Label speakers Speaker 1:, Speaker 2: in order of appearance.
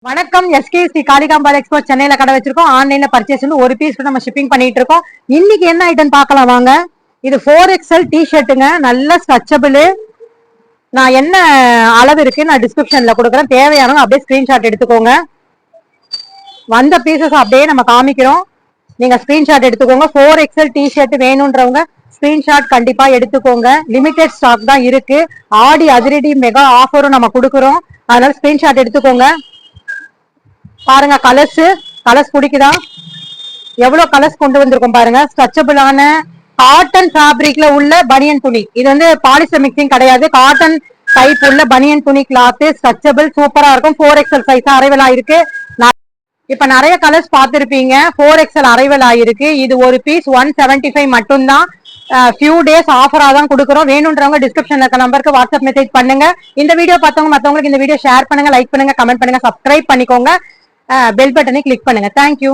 Speaker 1: வணக்கம். SKC Kalikambal expo சென்னையில கடை வச்சிருக்கோம். ஆன்லைன்ல பர்ச்சேஸ் வந்து ஒரு பீஸ் நம்ம ஷிப்பிங் பண்ணிட்டு இருக்கோம். இன்னைக்கு என்ன ஐட்டம் பார்க்கலாம் வாங்க. இது 4XL டி ஷர்ட்டுங்க, நல்ல ஸ்ட்ரெச்சபிள். நான் என்ன அளவு இருக்கு நான் டிஸ்கிரிப்ஷன்ல கொடுக்குறேன், தேவையானவங்க அப்படியே ஸ்கிரீன்ஷாட் எடுத்துக்கோங்க. வந்த பீசஸ் அப்படியே நம்ம காமிக்கிறோம், நீங்க ஸ்கிரீன்ஷாட் எடுத்துக்கோங்க. 4XL டி ஷர்ட் வேணும்ன்றவங்க ஸ்கிரீன்ஷாட் கண்டிப்பா எடுத்துக்கோங்க. லிமிடெட் ஸ்டாக் தான் இருக்கு. ஆடி அதிரடி மெகா ஆஃபரும் நம்ம கொடுக்குறோம், அதனால ஸ்கிரீன்ஷாட் எடுத்துக்கோங்க. பாருங்க, கலர்ஸ் பிடிக்குதா? எவ்வளவு கலர்ஸ் கொண்டு வந்திருக்கோம் பாருங்க. ஸ்ட்ரெச்சபிளான காட்டன் ஃபேப்ரிக்ல உள்ள பனியன் துணி. இது வந்து பாலிஸ்டர் மிக்சிங் கிடையாது, காட்டன் டைப் உள்ள பனியன் துணி கிளாத். ஸ்ட்ரெச்சபிள் சூப்பரா இருக்கும். 4XL சைஸ் அரைவல் ஆயிருக்கு. இப்ப நிறைய கலர்ஸ் பார்த்திருப்பீங்க. 4XL அரைவல் ஆயிருக்கு. இது ஒரு பீஸ் 175 மட்டும்தான். ஃபியூ டேஸ் ஆஃபரா தான் கொடுக்குறோம். வேணும்ன்றவங்க டிஸ்கிரிப்ஷன்ல இருக்க நம்பருக்கு வாட்ஸ்அப் மெசேஜ் பண்ணுங்க. இந்த வீடியோ பார்த்தவங்க மத்தவங்களுக்கு இந்த வீடியோ ஷேர் பண்ணுங்க, லைக் பண்ணுங்க, கமெண்ட் பண்ணுங்க, சப்ஸ்கிரைப் பண்ணிக்கோங்க, பெல் பட்டனை கிளிக் பண்ணுங்க. தேங்க்யூ.